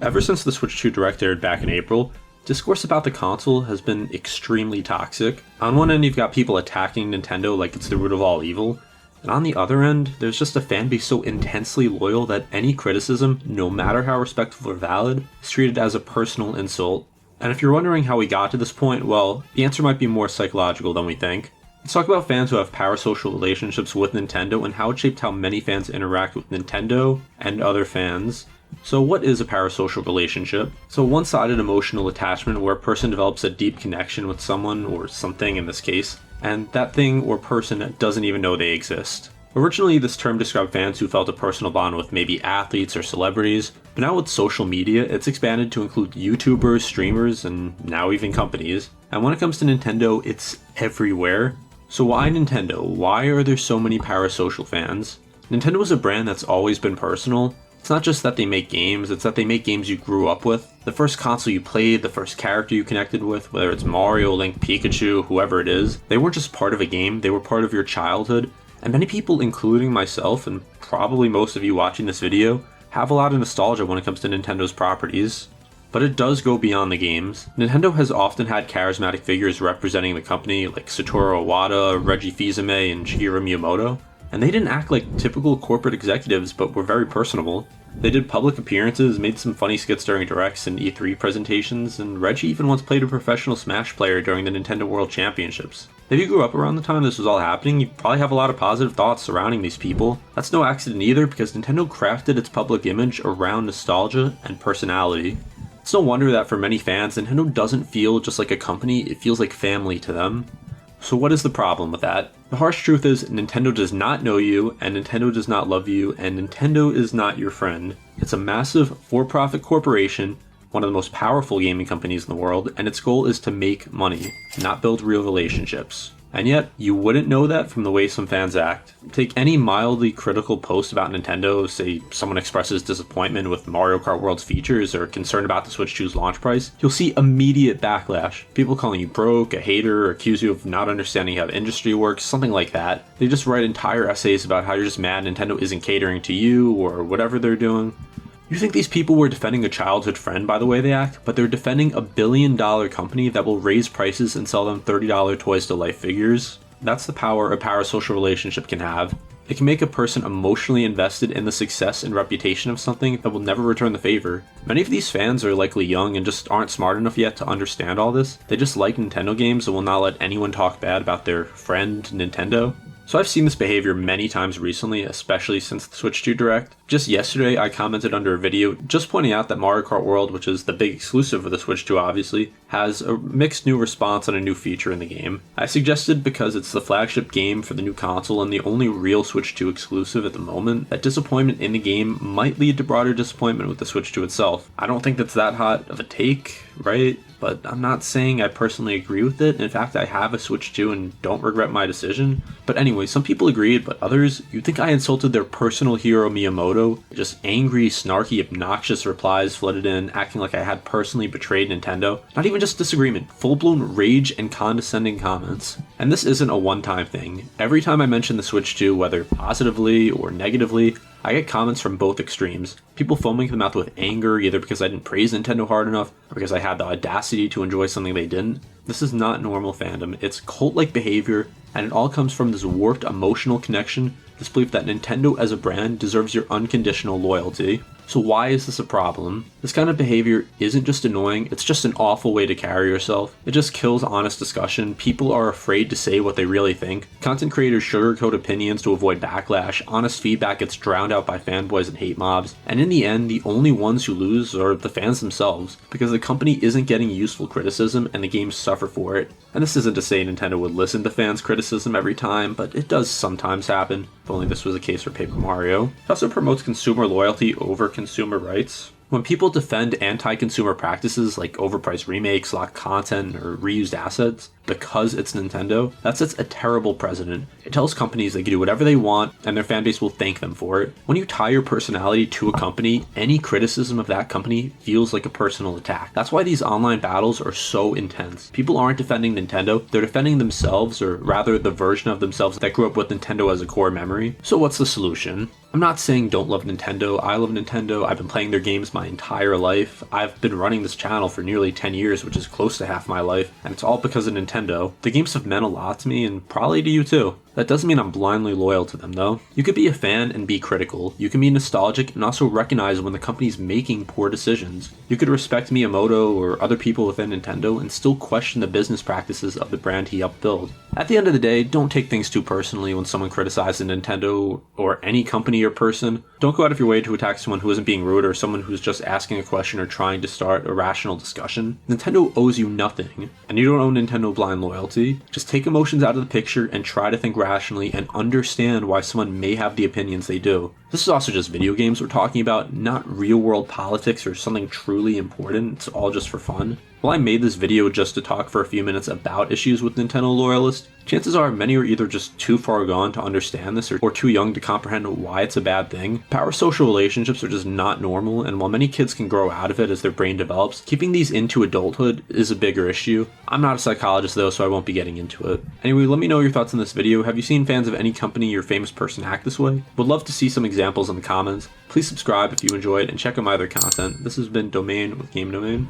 Ever since the Switch 2 Direct aired back in April, discourse about the console has been extremely toxic. On one end, you've got people attacking Nintendo like it's the root of all evil, and on the other end, there's just a fan base so intensely loyal that any criticism, no matter how respectful or valid, is treated as a personal insult. And if you're wondering how we got to this point, well, the answer might be more psychological than we think. Let's talk about fans who have parasocial relationships with Nintendo and how it shaped how many fans interact with Nintendo and other fans. So what is a parasocial relationship? It's a one-sided emotional attachment where a person develops a deep connection with someone, or something in this case, and that thing or person doesn't even know they exist. Originally, this term described fans who felt a personal bond with maybe athletes or celebrities, but now with social media, it's expanded to include YouTubers, streamers, and now even companies. And when it comes to Nintendo, it's everywhere. So why Nintendo? Why are there so many parasocial fans? Nintendo is a brand that's always been personal. It's not just that they make games, it's that they make games you grew up with. The first console you played, the first character you connected with, whether it's Mario, Link, Pikachu, whoever it is, they weren't just part of a game, they were part of your childhood. And many people, including myself, and probably most of you watching this video, have a lot of nostalgia when it comes to Nintendo's properties. But it does go beyond the games. Nintendo has often had charismatic figures representing the company like Satoru Iwata, Reggie Fils-Aimé, and Shigeru Miyamoto. And they didn't act like typical corporate executives, but were very personable. They did public appearances, made some funny skits during directs and E3 presentations, and Reggie even once played a professional Smash player during the Nintendo World Championships. If you grew up around the time this was all happening, you probably have a lot of positive thoughts surrounding these people. That's no accident either, because Nintendo crafted its public image around nostalgia and personality. It's no wonder that for many fans, Nintendo doesn't feel just like a company, it feels like family to them. So what is the problem with that? The harsh truth is, Nintendo does not know you, and Nintendo does not love you, and Nintendo is not your friend. It's a massive, for-profit corporation, one of the most powerful gaming companies in the world, and its goal is to make money, not build real relationships. And yet, you wouldn't know that from the way some fans act. Take any mildly critical post about Nintendo, say someone expresses disappointment with Mario Kart World's features or concern about the Switch 2's launch price, you'll see immediate backlash. People calling you broke, a hater, or accuse you of not understanding how the industry works, something like that. They just write entire essays about how you're just mad Nintendo isn't catering to you or whatever they're doing. You think these people were defending a childhood friend by the way they act, but they're defending a billion-dollar company that will raise prices and sell them $30 Toys to Life figures? That's the power a parasocial relationship can have. It can make a person emotionally invested in the success and reputation of something that will never return the favor. Many of these fans are likely young and just aren't smart enough yet to understand all this. They just like Nintendo games and will not let anyone talk bad about their friend Nintendo. So I've seen this behavior many times recently, especially since the Switch 2 Direct. Just yesterday, I commented under a video just pointing out that Mario Kart World, which is the big exclusive of the Switch 2 obviously, has a mixed new response on a new feature in the game. I suggested because it's the flagship game for the new console and the only real Switch 2 exclusive at the moment, that disappointment in the game might lead to broader disappointment with the Switch 2 itself. I don't think that's that hot of a take, right? But I'm not saying I personally agree with it. In fact, I have a Switch 2 and don't regret my decision. But anyway, some people agreed, but others, you'd think I insulted their personal hero Miyamoto. Just angry, snarky, obnoxious replies flooded in, acting like I had personally betrayed Nintendo. Not even just disagreement, full-blown rage and condescending comments. And this isn't a one-time thing. Every time I mention the Switch 2, whether positively or negatively, I get comments from both extremes. People foaming at the mouth with anger, either because I didn't praise Nintendo hard enough, or because I had the audacity to enjoy something they didn't. This is not normal fandom. It's cult-like behavior, and it all comes from this warped emotional connection, this belief that Nintendo as a brand deserves your unconditional loyalty. So why is this a problem? This kind of behavior isn't just annoying, it's just an awful way to carry yourself. It just kills honest discussion. People are afraid to say what they really think. Content creators sugarcoat opinions to avoid backlash. Honest feedback gets drowned out by fanboys and hate mobs. And in the end, the only ones who lose are the fans themselves, because the company isn't getting useful criticism and the games suffer for it. And this isn't to say Nintendo would listen to fans' criticism every time, but it does sometimes happen. If only this was the case for Paper Mario. It also promotes consumer loyalty over consumer rights. When people defend anti-consumer practices like overpriced remakes, locked content, or reused assets because it's Nintendo, that sets a terrible precedent. It tells companies they can do whatever they want and their fanbase will thank them for it. When you tie your personality to a company, any criticism of that company feels like a personal attack. That's why these online battles are so intense. People aren't defending Nintendo, they're defending themselves, or rather the version of themselves that grew up with Nintendo as a core memory. So what's the solution? I'm not saying don't love Nintendo. I love Nintendo. I've been playing their games my entire life. I've been running this channel for nearly 10 years, which is close to half my life, and it's all because of Nintendo. The games have meant a lot to me, and probably to you too. That doesn't mean I'm blindly loyal to them though. You could be a fan and be critical. You can be nostalgic and also recognize when the company's making poor decisions. You could respect Miyamoto or other people within Nintendo and still question the business practices of the brand he helped build. At the end of the day, don't take things too personally when someone criticizes Nintendo or any company or person. Don't go out of your way to attack someone who isn't being rude or someone who's just asking a question or trying to start a rational discussion. Nintendo owes you nothing, and you don't owe Nintendo blind loyalty. Just take emotions out of the picture and try to think rationally and understand why someone may have the opinions they do. This is also just video games we're talking about, not real world politics or something truly important. It's all just for fun. While I made this video just to talk for a few minutes about issues with Nintendo loyalists, chances are many are either just too far gone to understand this or too young to comprehend why it's a bad thing. Parasocial relationships are just not normal, and while many kids can grow out of it as their brain develops, keeping these into adulthood is a bigger issue. I'm not a psychologist though, so I won't be getting into it. Anyway, let me know your thoughts on this video. Have you seen fans of any company or famous person act this way? Would love to see some examples in the comments. Please subscribe if you enjoyed and check out my other content. This has been Domain with Game Domain.